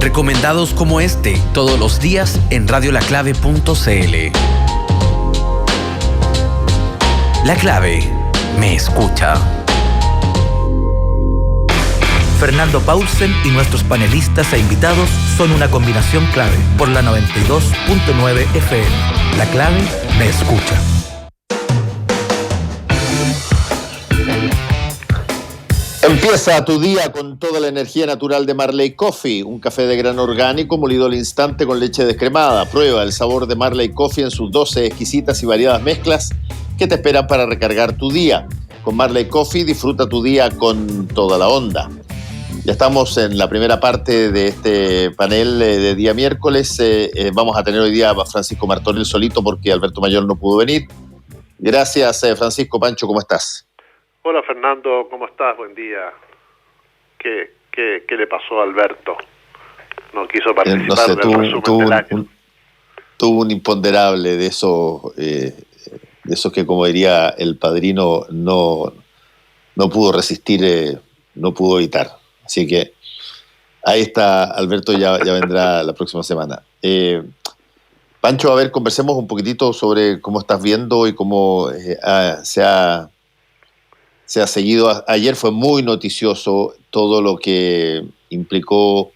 Recomendados como este, todos los días en radiolaclave.cl. La Clave me escucha. Fernando Paulsen y nuestros panelistas e invitados son una combinación clave por la 92.9 FM. La Clave me escucha. Empieza tu día con toda la energía natural de Marley Coffee, un café de grano orgánico molido al instante con leche descremada. Prueba el sabor de Marley Coffee en sus 12 exquisitas y variadas mezclas que te esperan para recargar tu día. Con Marley Coffee disfruta tu día con toda la onda. Ya estamos en la primera parte de este panel de día miércoles. Vamos a tener hoy día a Francisco Martorell solito porque Alberto Mayor no pudo venir. Gracias, Francisco. Pancho, ¿cómo estás? Hola, Fernando, ¿cómo estás? Buen día. ¿Qué le pasó a Alberto? No quiso participar no sé, del resumen del año. Tuvo un imponderable de esos que, como diría el padrino, no pudo resistir, no pudo evitar. Así que ahí está, Alberto ya vendrá la próxima semana. Pancho, a ver, conversemos un poquitito sobre cómo estás viendo y cómo se ha seguido. Ayer fue muy noticioso todo lo que implicó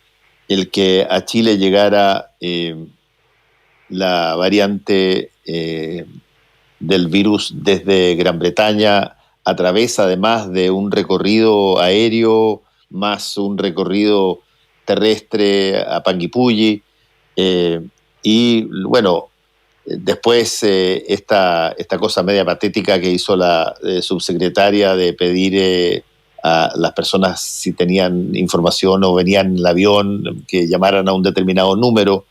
el que a Chile llegara la variante del virus desde Gran Bretaña, a través además de un recorrido aéreo más un recorrido terrestre a Panguipulli, y bueno, después esta cosa media patética que hizo la subsecretaria de pedir a las personas si tenían información o venían en el avión que llamaran a un determinado número,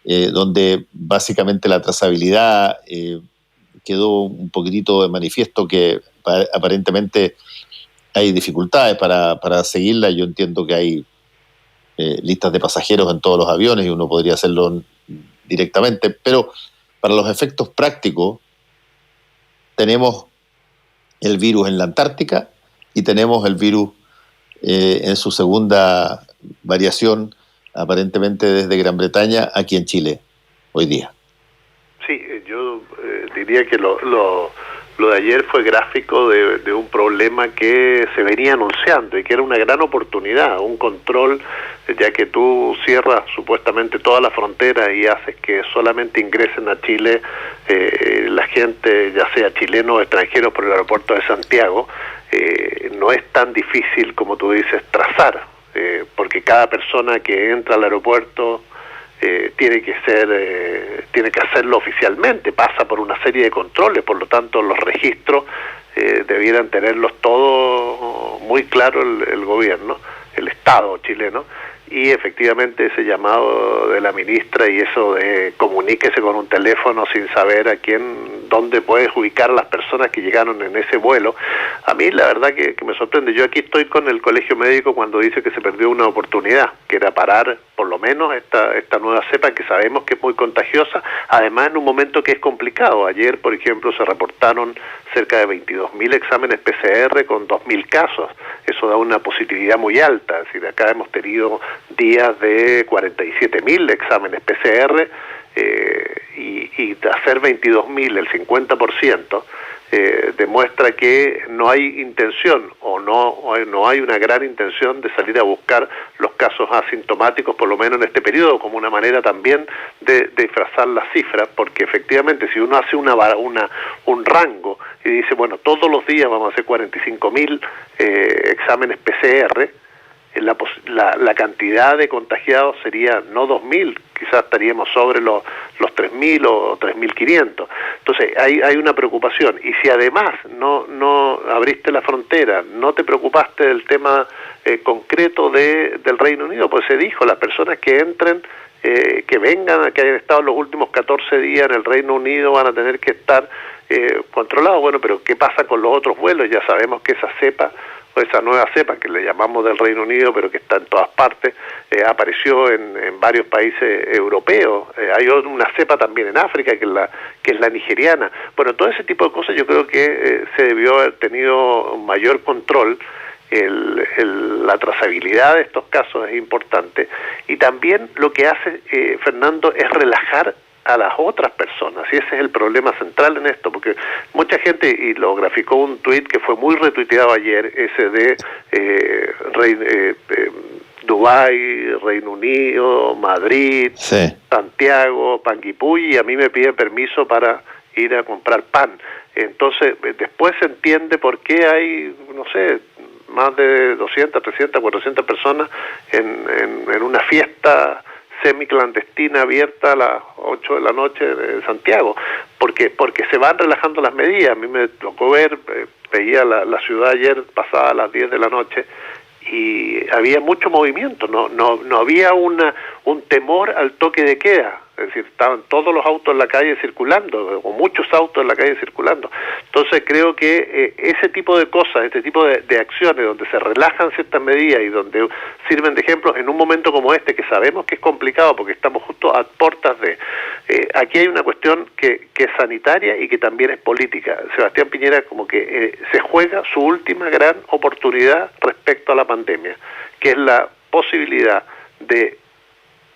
donde básicamente la trazabilidad quedó un poquitito de manifiesto que aparentemente hay dificultades para seguirla. Yo entiendo que hay listas de pasajeros en todos los aviones y uno podría hacerlo directamente, pero para los efectos prácticos tenemos el virus en la Antártica y tenemos el virus en su segunda variación, aparentemente desde Gran Bretaña, aquí en Chile, hoy día. Sí, yo diría que lo de ayer fue gráfico de un problema que se venía anunciando y que era una gran oportunidad, un control, ya que tú cierras supuestamente toda la frontera y haces que solamente ingresen a Chile la gente, ya sea chileno o extranjeros, por el aeropuerto de Santiago. No es tan difícil como tú dices trazar, porque cada persona que entra al aeropuerto tiene que hacerlo oficialmente, pasa por una serie de controles, por lo tanto los registros debieran tenerlos todos muy claro el gobierno, el Estado chileno, y efectivamente ese llamado de la ministra y eso de comuníquese con un teléfono sin saber dónde puedes ubicar a las personas que llegaron en ese vuelo, a mí la verdad que me sorprende. Yo aquí estoy con el colegio médico cuando dice que se perdió una oportunidad, que era parar por lo menos esta nueva cepa que sabemos que es muy contagiosa, además en un momento que es complicado. Ayer, por ejemplo, se reportaron cerca de 22.000 exámenes PCR con 2.000 casos. Eso da una positividad muy alta, es decir, acá hemos tenido días de 47.000 exámenes PCR, y hacer 22.000, el 50%, demuestra que no hay intención o no hay una gran intención de salir a buscar los casos asintomáticos, por lo menos en este periodo, como una manera también de disfrazar las cifras, porque efectivamente si uno hace un rango y dice, bueno, todos los días vamos a hacer 45.000 exámenes PCR, la cantidad de contagiados sería no 2.000, quizás estaríamos sobre los 3.000 o 3.500. Entonces hay una preocupación, y si además no abriste la frontera, no te preocupaste del tema concreto del Reino Unido, pues se dijo, las personas que entren, que vengan, que hayan estado los últimos 14 días en el Reino Unido van a tener que estar controlados. Bueno, pero ¿qué pasa con los otros vuelos? Ya sabemos que esa cepa, o esa nueva cepa que le llamamos del Reino Unido, pero que está en todas partes, apareció en varios países europeos. Hay una cepa también en África, que es la nigeriana. Bueno, todo ese tipo de cosas yo creo que se debió haber tenido mayor control, la trazabilidad de estos casos es importante, y también lo que hace Fernando es relajar a las otras personas, y ese es el problema central en esto, porque mucha gente, y lo graficó un tuit que fue muy retuiteado ayer, ese de Dubái, Reino Unido, Madrid, sí, Santiago, Panguipulli, y a mí me piden permiso para ir a comprar pan. Entonces, después se entiende por qué hay, no sé, más de 200, 300, 400 personas en una fiesta semiclandestina abierta a las 8 de la noche de Santiago, porque se van relajando las medidas. A mí me tocó ver, veía la ciudad ayer pasada a las 10 de la noche, y había mucho movimiento, no había un temor al toque de queda. Es decir, estaban todos los autos en la calle circulando, o muchos autos en la calle circulando. Entonces creo que ese tipo de cosas, este tipo de acciones donde se relajan ciertas medidas y donde sirven de ejemplo en un momento como este, que sabemos que es complicado porque estamos justo a puertas de... aquí hay una cuestión que es sanitaria y que también es política. Sebastián Piñera como que se juega su última gran oportunidad respecto a la pandemia, que es la posibilidad de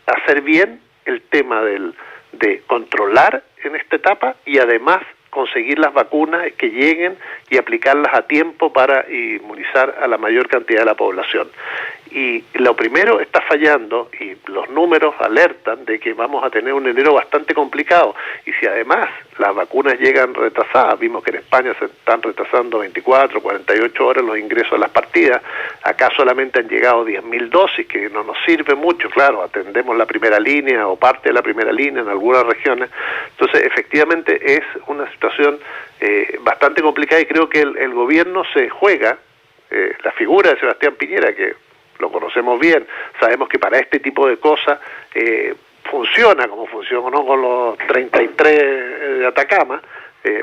hacer bien el tema de controlar en esta etapa y además conseguir las vacunas que lleguen y aplicarlas a tiempo para inmunizar a la mayor cantidad de la población. Y lo primero está fallando, y los números alertan de que vamos a tener un enero bastante complicado. Y si además las vacunas llegan retrasadas, vimos que en España se están retrasando 24, 48 horas los ingresos a las partidas, acá solamente han llegado 10.000 dosis, que no nos sirve mucho, claro, atendemos la primera línea o parte de la primera línea en algunas regiones. Entonces, efectivamente es una situación bastante complicada, y creo que el gobierno se juega la figura de Sebastián Piñera, que lo conocemos bien, sabemos que para este tipo de cosas funciona como funcionó con los 33 de Atacama,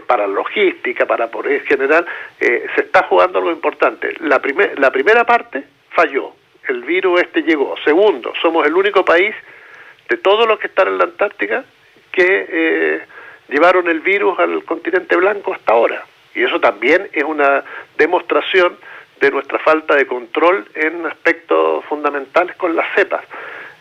para logística, para poder generar, se está jugando algo importante. La primera parte falló, el virus llegó. Segundo, somos el único país de todos los que están en la Antártica que llevaron el virus al continente blanco hasta ahora, y eso también es una demostración de nuestra falta de control en aspectos fundamentales con las cepas.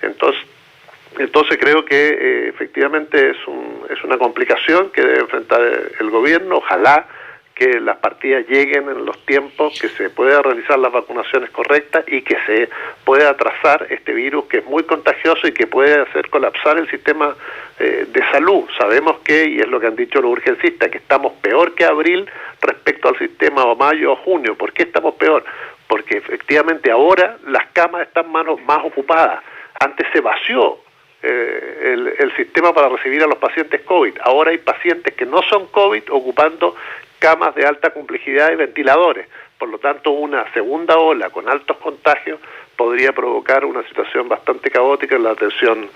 Entonces creo que efectivamente es una complicación que debe enfrentar el gobierno. Ojalá que las partidas lleguen en los tiempos, que se pueda realizar las vacunaciones correctas y que se pueda trazar este virus, que es muy contagioso y que puede hacer colapsar el sistema de salud. Sabemos que, y es lo que han dicho los urgencistas, que estamos peor que abril respecto al sistema, o mayo o junio. ¿Por qué estamos peor? Porque efectivamente ahora las camas están más ocupadas. Antes se vació el sistema para recibir a los pacientes COVID. Ahora hay pacientes que no son COVID ocupando camas de alta complejidad y ventiladores. Por lo tanto, una segunda ola con altos contagios podría provocar una situación bastante caótica en la atención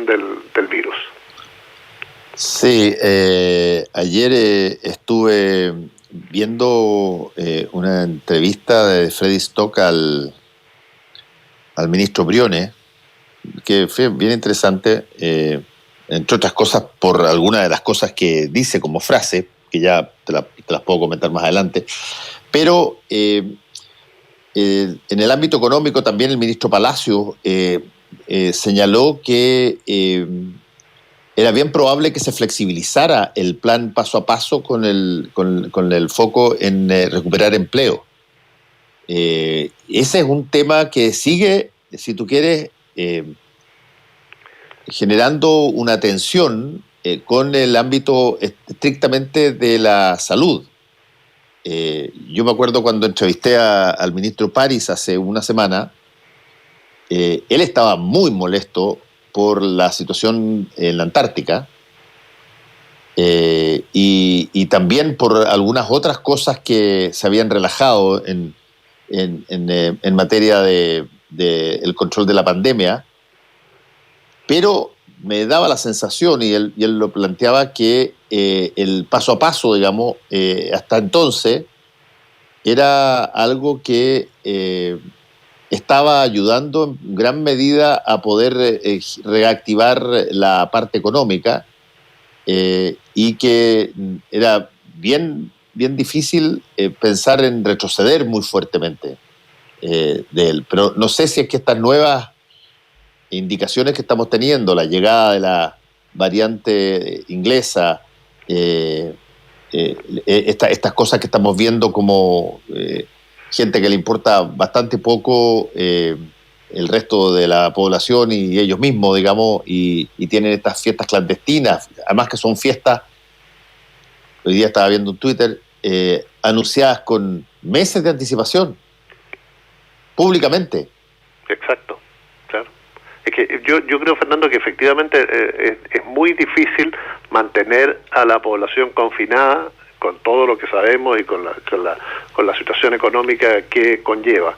del virus. Sí, ayer estuve viendo una entrevista de Freddy Stock al ministro Briones, que fue bien interesante, entre otras cosas por alguna de las cosas que dice como frase, que ya te las puedo comentar más adelante, pero en el ámbito económico también el ministro Palacio señaló que era bien probable que se flexibilizara el plan paso a paso con el foco en recuperar empleo. Ese es un tema que sigue, si tú quieres, generando una tensión con el ámbito estrictamente de la salud. Yo me acuerdo cuando entrevisté al ministro París hace una semana, él estaba muy molesto por la situación en la Antártica y también por algunas otras cosas que se habían relajado en materia de el control de la pandemia, pero me daba la sensación, y él lo planteaba, que el paso a paso, digamos, hasta entonces, era algo que estaba ayudando en gran medida a poder reactivar la parte económica, y que era bien difícil pensar en retroceder muy fuertemente. de él. Pero no sé si es que estas nuevas indicaciones que estamos teniendo, la llegada de la variante inglesa, estas cosas que estamos viendo como gente que le importa bastante poco el resto de la población y ellos mismos, digamos, y tienen estas fiestas clandestinas, además que son fiestas, hoy día estaba viendo en Twitter, anunciadas con meses de anticipación, públicamente. Exacto, claro. Es que yo creo, Fernando, que efectivamente es muy difícil mantener a la población confinada con todo lo que sabemos y con la situación económica que conlleva.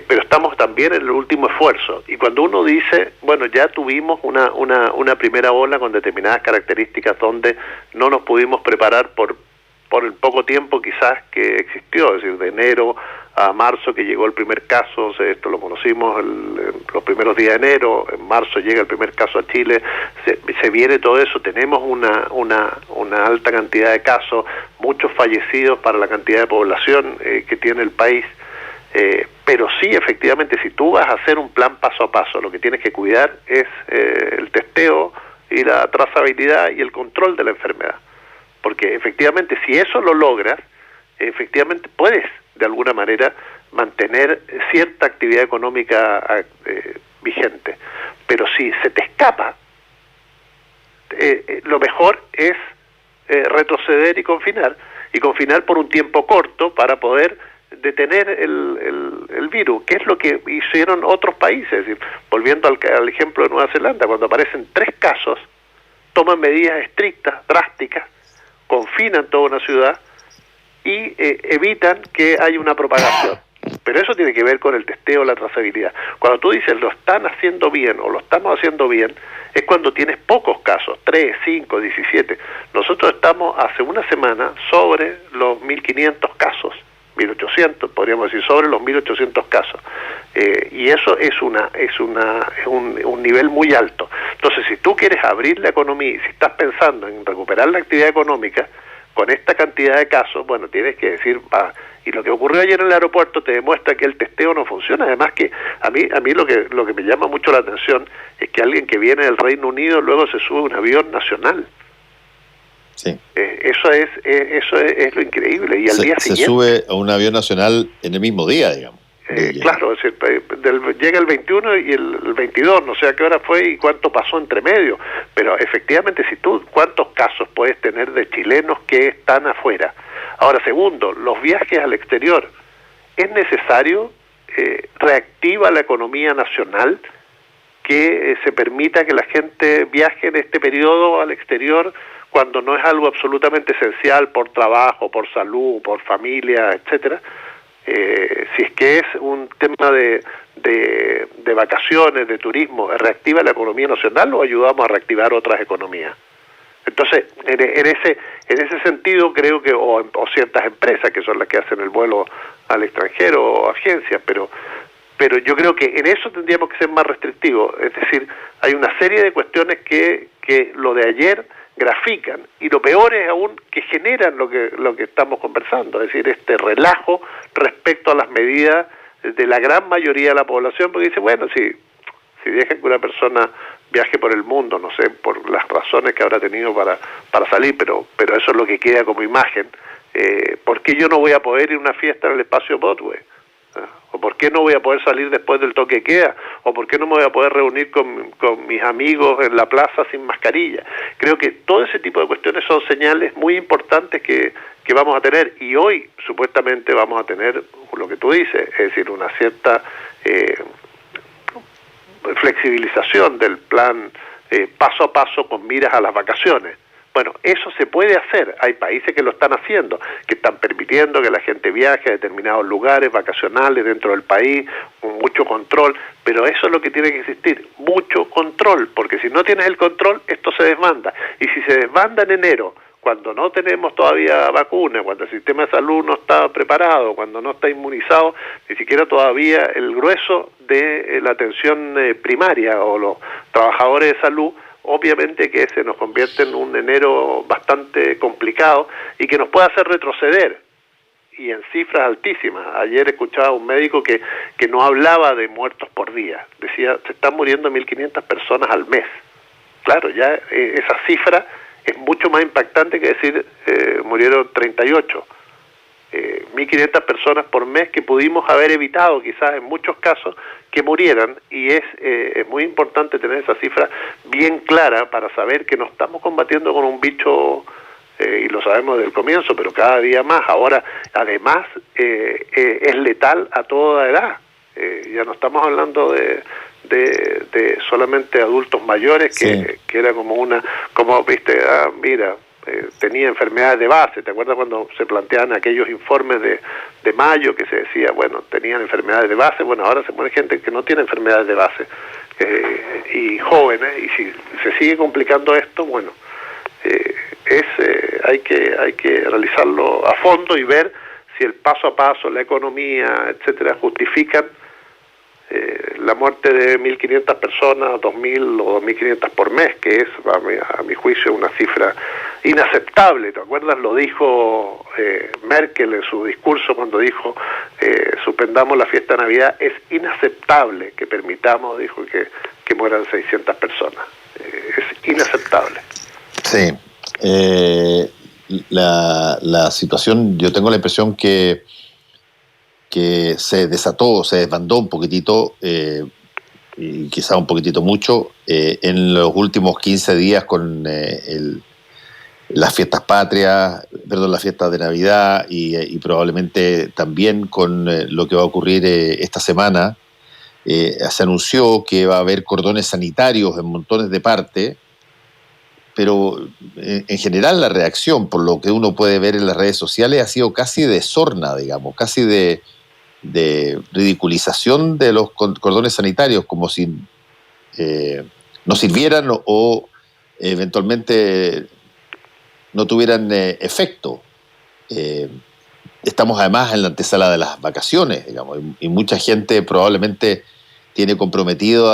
Pero estamos también en el último esfuerzo. Y cuando uno dice, bueno, ya tuvimos una primera ola con determinadas características donde no nos pudimos preparar por el poco tiempo quizás que existió, es decir, de enero a marzo que llegó el primer caso, esto lo conocimos los primeros días de enero, en marzo llega el primer caso a Chile, se viene todo eso, tenemos una alta cantidad de casos, muchos fallecidos para la cantidad de población que tiene el país, pero sí, efectivamente, si tú vas a hacer un plan paso a paso, lo que tienes que cuidar es el testeo y la trazabilidad y el control de la enfermedad, porque efectivamente si eso lo logras, efectivamente puedes de alguna manera mantener cierta actividad económica vigente, pero si se te escapa, lo mejor es retroceder y confinar por un tiempo corto para poder detener el virus, que es lo que hicieron otros países. Es decir, volviendo al ejemplo de Nueva Zelanda, cuando aparecen 3 casos, toman medidas estrictas, drásticas, confinan toda una ciudad y evitan que haya una propagación. Pero eso tiene que ver con el testeo, la trazabilidad. Cuando tú dices lo están haciendo bien o lo estamos haciendo bien, es cuando tienes pocos casos, 3, 5, 17. Nosotros estamos hace una semana sobre los 1.500 casos, 1.800, podríamos decir, sobre los 1.800 casos. Y eso es un nivel muy alto. Entonces, si tú quieres abrir la economía y si estás pensando en recuperar la actividad económica, con esta cantidad de casos, bueno, tienes que decir, y lo que ocurrió ayer en el aeropuerto te demuestra que el testeo no funciona. Además que a mí lo que me llama mucho la atención es que alguien que viene del Reino Unido luego se sube a un avión nacional. Sí. Eso es lo increíble. Y al día siguiente se sube a un avión nacional en el mismo día, digamos. Claro, es decir, llega el 21 y el 22, no sé a qué hora fue y cuánto pasó entre medio, pero efectivamente ¿cuántos casos puedes tener de chilenos que están afuera? Ahora, segundo, los viajes al exterior, ¿es necesario reactiva la economía nacional que se permita que la gente viaje en este periodo al exterior cuando no es algo absolutamente esencial por trabajo, por salud, por familia, etcétera? Si es que es un tema de vacaciones, de turismo, ¿reactiva la economía nacional o ayudamos a reactivar otras economías? Entonces, en ese sentido creo que, o ciertas empresas que son las que hacen el vuelo al extranjero, o agencias, pero yo creo que en eso tendríamos que ser más restrictivos. Es decir, hay una serie de cuestiones que lo de ayer grafican, y lo peor es aún que generan lo que estamos conversando, es decir, este relajo respecto a las medidas de la gran mayoría de la población, porque dice, bueno, si dejan que una persona viaje por el mundo, no sé, por las razones que habrá tenido para salir, pero eso es lo que queda como imagen, ¿por qué yo no voy a poder ir a una fiesta en el espacio Broadway? ¿O por qué no voy a poder salir después del toque de queda? ¿O por qué no me voy a poder reunir con mis amigos en la plaza sin mascarilla? Creo que todo ese tipo de cuestiones son señales muy importantes que vamos a tener, y hoy supuestamente vamos a tener lo que tú dices, es decir, una cierta flexibilización del plan paso a paso con miras a las vacaciones. Bueno, eso se puede hacer, hay países que lo están haciendo, que están permitiendo que la gente viaje a determinados lugares vacacionales dentro del país, con mucho control, pero eso es lo que tiene que existir, mucho control, porque si no tienes el control, esto se desbanda, y si se desbanda en enero, cuando no tenemos todavía vacuna, cuando el sistema de salud no está preparado, cuando no está inmunizado, ni siquiera todavía el grueso de la atención primaria o los trabajadores de salud, obviamente que se nos convierte en un enero bastante complicado y que nos puede hacer retroceder. y en cifras altísimas. Ayer escuchaba a un médico que no hablaba de muertos por día, decía, se están muriendo 1.500 personas al mes. Claro, ya esa cifra es mucho más impactante que decir murieron 38. 1.500 personas por mes que pudimos haber evitado quizás en muchos casos que murieran, y es muy importante tener esa cifra bien clara para saber que no estamos combatiendo con un bicho, y lo sabemos desde el comienzo, pero cada día más. Ahora, además, es letal a toda edad. Ya no estamos hablando de solamente adultos mayores, que era como viste, mira, tenía enfermedades de base. ¿Te acuerdas cuando se planteaban aquellos informes de mayo que se decía, bueno, tenían enfermedades de base? Bueno, ahora se muere gente que no tiene enfermedades de base, y jóvenes, y si se sigue complicando esto, bueno, hay que realizarlo a fondo y ver si el paso a paso, la economía, etcétera, justifican la muerte de 1.500 personas, 2.000 o 2.500 por mes, que es, a mi juicio, una cifra inaceptable. ¿Te acuerdas? Lo dijo Merkel en su discurso cuando dijo suspendamos la fiesta de Navidad. Es inaceptable que permitamos, dijo, que mueran 600 personas. Es inaceptable. Sí. La situación, yo tengo la impresión que se desató, se desbandó un poquitito, y quizá un poquitito mucho, en los últimos 15 días con las fiestas patrias, las fiestas de Navidad, y probablemente también con lo que va a ocurrir esta semana. Se anunció que va a haber cordones sanitarios en montones de partes, pero en general la reacción, por lo que uno puede ver en las redes sociales, ha sido casi de sorna, digamos, casi de ridiculización de los cordones sanitarios, como si no sirvieran o eventualmente no tuvieran efecto. Estamos además en la antesala de las vacaciones, digamos, y mucha gente probablemente tiene comprometido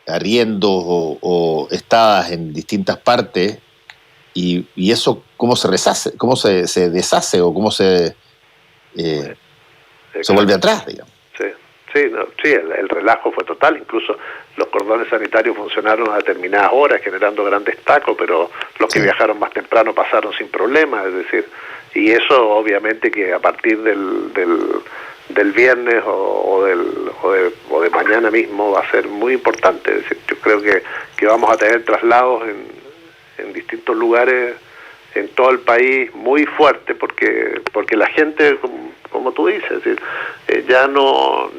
arriendos o estadas en distintas partes, y eso cómo se deshace o cómo se vuelve atrás, digamos. El relajo fue total. Incluso los cordones sanitarios funcionaron a determinadas horas generando grandes tacos, pero los que viajaron más temprano pasaron sin problema. Es decir, y eso obviamente que a partir del viernes o de mañana mismo va a ser muy importante. Es decir, yo creo que vamos a tener traslados en distintos lugares en todo el país muy fuerte, porque la gente, como tú dices, es decir, ya no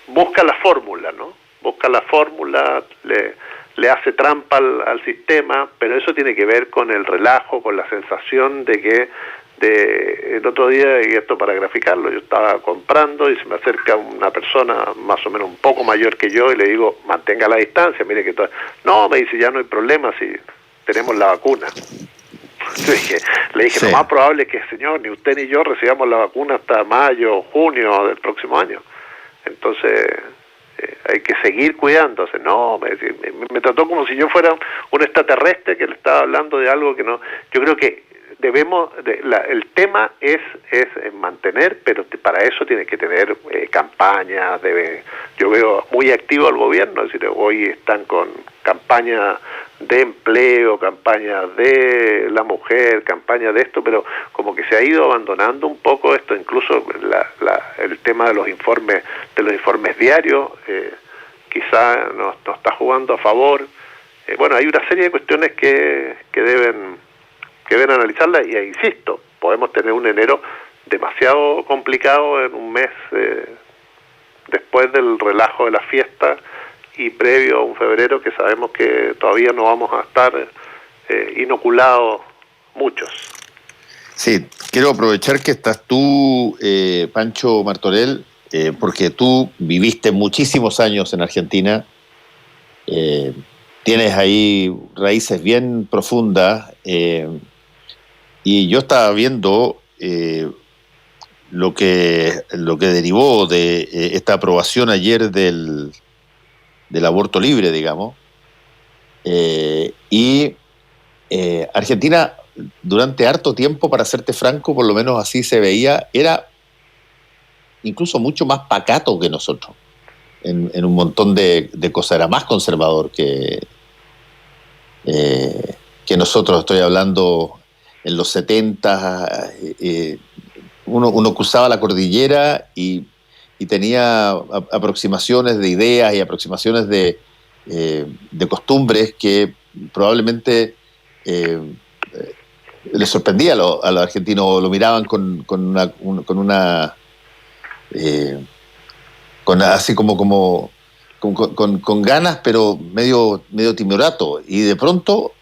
busca la fórmula, ¿no? Busca la fórmula, le hace trampa al sistema, pero eso tiene que ver con el relajo, con la sensación de que el otro día, y esto para graficarlo, yo estaba comprando y se me acerca una persona más o menos un poco mayor que yo y le digo, mantenga la distancia, mire que todo... No, me dice, ya no hay problema si tenemos la vacuna. Le dije, lo más probable es que, señor, ni usted ni yo recibamos la vacuna hasta mayo o junio del próximo año. Entonces, hay que seguir cuidándose. No, me trató como si yo fuera un extraterrestre que le estaba hablando de algo que no... Yo creo que el tema es mantener, pero para eso tiene que tener campañas. Yo veo muy activo al gobierno, es decir, hoy están con campañas de empleo, campañas de la mujer, campañas de esto, pero como que se ha ido abandonando un poco esto, incluso el tema de los informes diarios, quizá no está jugando a favor. Bueno, hay una serie de cuestiones que deben analizarla, y insisto, podemos tener un enero demasiado complicado en un mes después del relajo de la fiesta y previo a un febrero que sabemos que todavía no vamos a estar inoculados muchos. Sí, quiero aprovechar que estás tú, Pancho Martorell, porque tú viviste muchísimos años en Argentina, tienes ahí raíces bien profundas, y yo estaba viendo lo que derivó de esta aprobación ayer del aborto libre, digamos, y Argentina durante harto tiempo, para serte franco, por lo menos así se veía, era incluso mucho más pacato que nosotros en un montón de cosas. Era más conservador que nosotros. Estoy hablando en los 70, uno cruzaba la cordillera y tenía aproximaciones de ideas y aproximaciones de costumbres que probablemente les sorprendía a los argentinos, lo miraban así con ganas, pero medio timorato. Y de pronto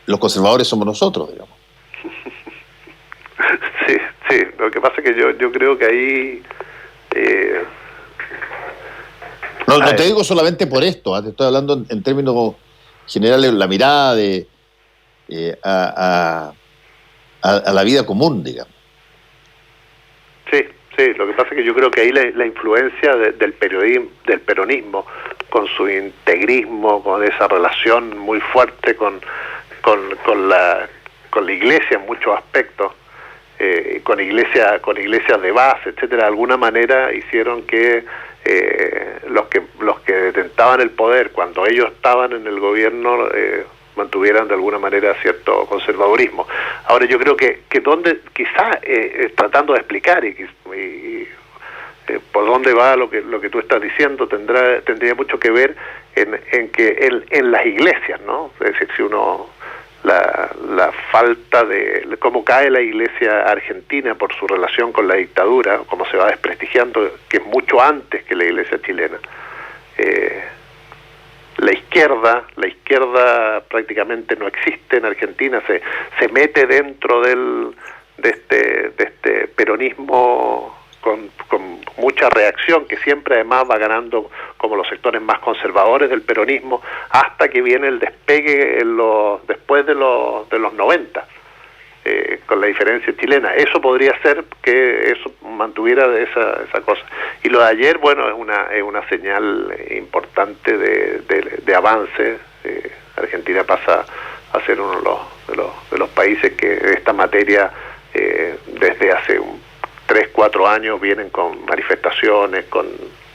los conservadores somos nosotros, digamos. Sí, lo que pasa es que yo creo que ahí... No te digo solamente por esto, te estoy hablando en términos generales, la mirada a la vida común, digamos. Sí, lo que pasa es que yo creo que ahí la influencia del peronismo, con su integrismo, con esa relación muy fuerte con la Iglesia en muchos aspectos, con iglesias de base, etcétera, de alguna manera hicieron que los que detentaban el poder cuando ellos estaban en el gobierno mantuvieran de alguna manera cierto conservadurismo. Ahora yo creo que donde quizá tratando de explicar y por dónde va lo que tú estás diciendo tendría mucho que ver en que en las iglesias, ¿no? Es decir, si uno la falta de cómo cae la iglesia argentina por su relación con la dictadura, cómo se va desprestigiando, que es mucho antes que la iglesia chilena. La izquierda prácticamente no existe en Argentina, se mete dentro de este peronismo con mucha reacción, que siempre además va ganando como los sectores más conservadores del peronismo, hasta que viene el despegue después de los 90, con la diferencia chilena. Eso podría ser que eso mantuviera esa cosa. Y lo de ayer, bueno, es una señal importante de avance. Argentina pasa a ser uno de los países que esta materia desde hace 3-4 años vienen con manifestaciones, con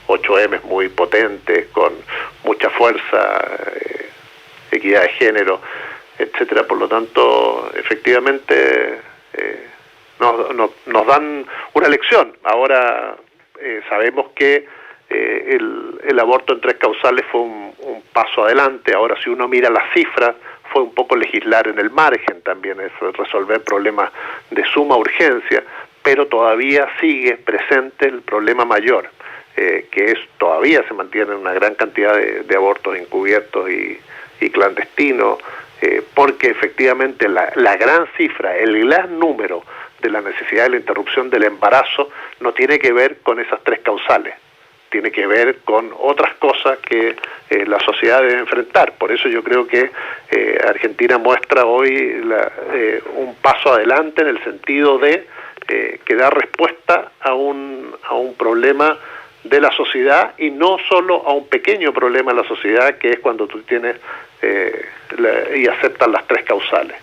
8M muy potentes, con mucha fuerza, equidad de género, etcétera. Por lo tanto, efectivamente nos dan una lección. Ahora sabemos que el aborto en 3 causales fue un paso adelante. Ahora, si uno mira las cifras, fue un poco legislar en el margen también, es resolver problemas de suma urgencia, pero todavía sigue presente el problema mayor, que todavía se mantiene una gran cantidad de abortos encubiertos y clandestinos, porque efectivamente la gran cifra, el gran número de la necesidad de la interrupción del embarazo no tiene que ver con esas 3 causales, tiene que ver con otras cosas que la sociedad debe enfrentar. Por eso yo creo que Argentina muestra hoy un paso adelante en el sentido de que da respuesta a un problema de la sociedad, y no solo a un pequeño problema de la sociedad, que es cuando tú tienes y aceptas las 3 causales.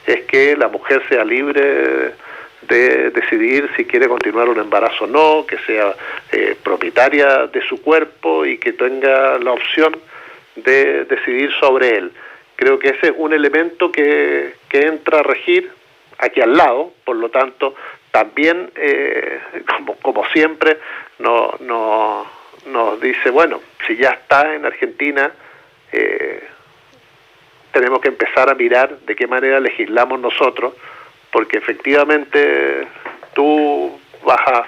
Es que la mujer sea libre de decidir si quiere continuar un embarazo o no, que sea propietaria de su cuerpo y que tenga la opción de decidir sobre él. Creo que ese es un elemento que entra a regir aquí al lado. Por lo tanto, también, como siempre, nos dice, bueno, si ya está en Argentina, tenemos que empezar a mirar de qué manera legislamos nosotros, porque efectivamente tú vas a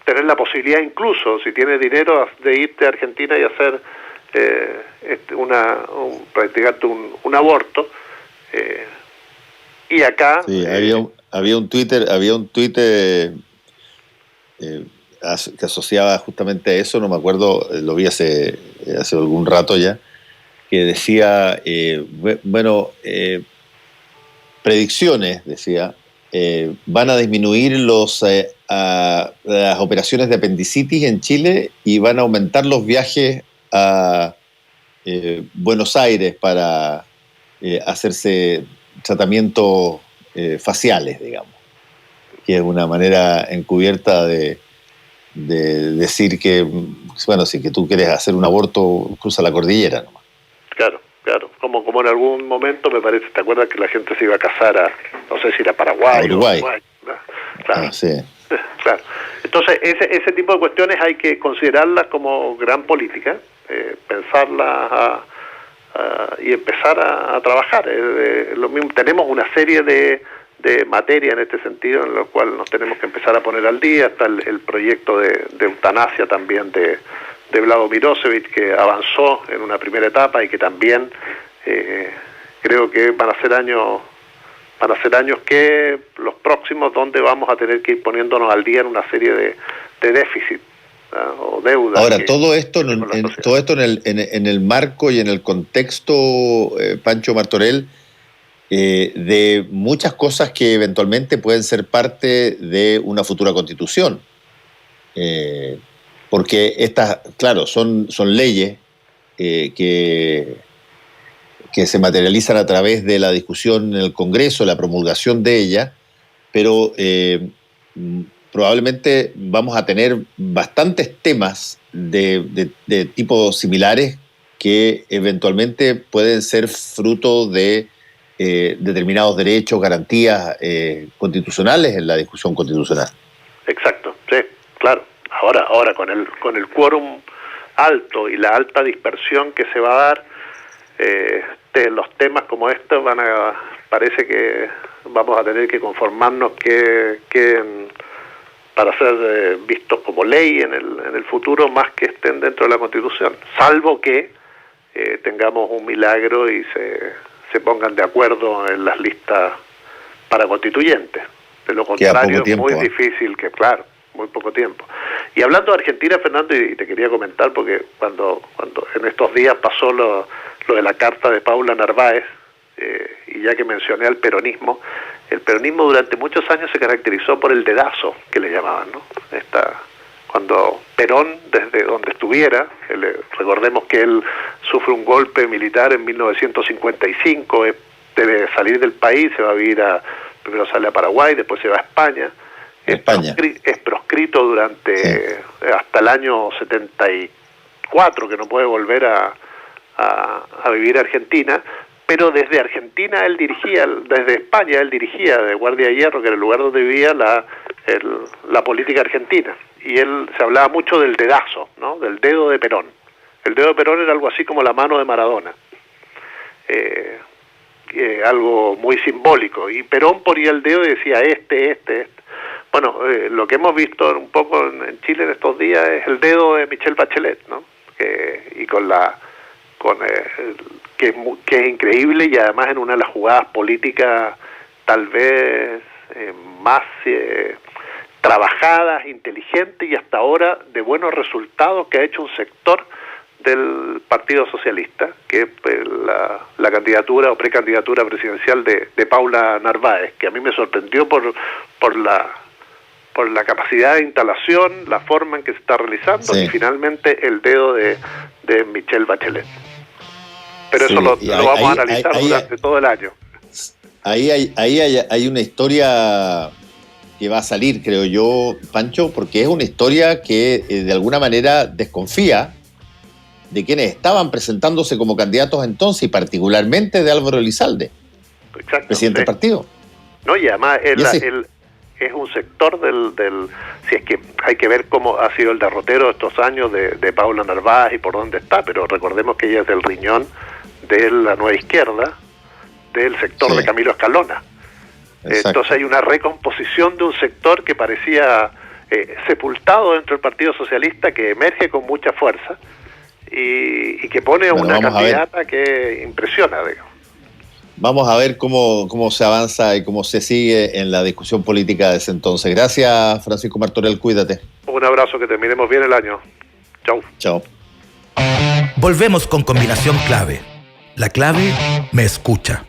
tener la posibilidad, incluso si tienes dinero, de irte a Argentina y hacer practicarte un aborto, y acá sí, había un Twitter que asociaba justamente a eso, no me acuerdo, lo vi hace algún rato ya, que decía, predicciones, decía, van a disminuir las operaciones de apendicitis en Chile y van a aumentar los viajes a Buenos Aires para hacerse tratamientos faciales, digamos, que es una manera encubierta de decir que, bueno, si que tú quieres hacer un aborto, cruza la cordillera nomás. Claro. Como en algún momento, me parece, ¿te acuerdas que la gente se iba a casar no sé si era Paraguay a Uruguay? O Uruguay, ¿no? Claro. Sí. Claro. Entonces, ese tipo de cuestiones hay que considerarlas como gran política, pensarlas y empezar a trabajar. Lo mismo, tenemos una serie de materia en este sentido, en lo cual nos tenemos que empezar a poner al día. Está el proyecto de eutanasia también de Vlado Mirosevic, que avanzó en una primera etapa y que también creo que van a ser años que los próximos donde vamos a tener que ir poniéndonos al día en una serie de déficit o deudas. Ahora, todo esto en el marco y en el contexto, Pancho Martorell, de muchas cosas que eventualmente pueden ser parte de una futura constitución. Porque estas, claro, son leyes que se materializan a través de la discusión en el Congreso, la promulgación de ella, pero probablemente vamos a tener bastantes temas de tipos similares que eventualmente pueden ser fruto de determinados derechos, garantías constitucionales en la discusión constitucional. Exacto, sí, claro. Ahora con el quórum alto y la alta dispersión que se va a dar, los temas como estos parece que vamos a tener que conformarnos que para ser vistos como ley en el futuro, más que estén dentro de la Constitución, salvo que tengamos un milagro y se pongan de acuerdo en las listas para constituyentes. De lo contrario, es muy difícil que, claro, muy poco tiempo. Y hablando de Argentina, Fernando, y te quería comentar, porque cuando en estos días pasó lo de la carta de Paula Narváez, y ya que mencioné al peronismo, el peronismo durante muchos años se caracterizó por el dedazo, que le llamaban, ¿no? Cuando Perón, desde donde estuviera, recordemos que él sufre un golpe militar en 1955, debe salir del país, se va a vivir primero sale a Paraguay, después se va a España. Es proscrito durante hasta el año 74, que no puede volver a vivir a Argentina, pero desde Argentina desde España él dirigía de Guardia de Hierro, que era el lugar donde vivía la política argentina, y él se hablaba mucho del dedazo, ¿no? Del dedo de Perón. El dedo de Perón era algo así como la mano de Maradona, algo muy simbólico, y Perón ponía el dedo y decía este. Bueno, lo que hemos visto un poco en Chile en estos días es el dedo de Michelle Bachelet, ¿no? Y que es increíble, y además en una de las jugadas políticas tal vez más trabajadas, inteligentes y hasta ahora de buenos resultados que ha hecho un sector del Partido Socialista, que es la candidatura o precandidatura presidencial de Paula Narváez, que a mí me sorprendió por la capacidad de instalación, la forma en que se está realizando, sí, y finalmente el dedo de Michelle Bachelet. Pero sí, eso lo vamos a analizar durante todo el año. Ahí hay una historia que va a salir, creo yo, Pancho, porque es una historia que de alguna manera desconfía de quienes estaban presentándose como candidatos entonces, y particularmente de Álvaro Elizalde, presidente del partido. No, y además es un sector si es que hay que ver cómo ha sido el derrotero de estos años de Paula Narváez y por dónde está, pero recordemos que ella es del riñón de la Nueva Izquierda, del sector de Camilo Escalona. Exacto. Entonces hay una recomposición de un sector que parecía sepultado dentro del Partido Socialista, que emerge con mucha fuerza y que pone una candidata que impresiona, digamos. Vamos a ver cómo se avanza y cómo se sigue en la discusión política de ese entonces. Gracias, Francisco Martorell, cuídate. Un abrazo, que terminemos bien el año. Chau. Chao. Volvemos con Combinación Clave. La clave me escucha.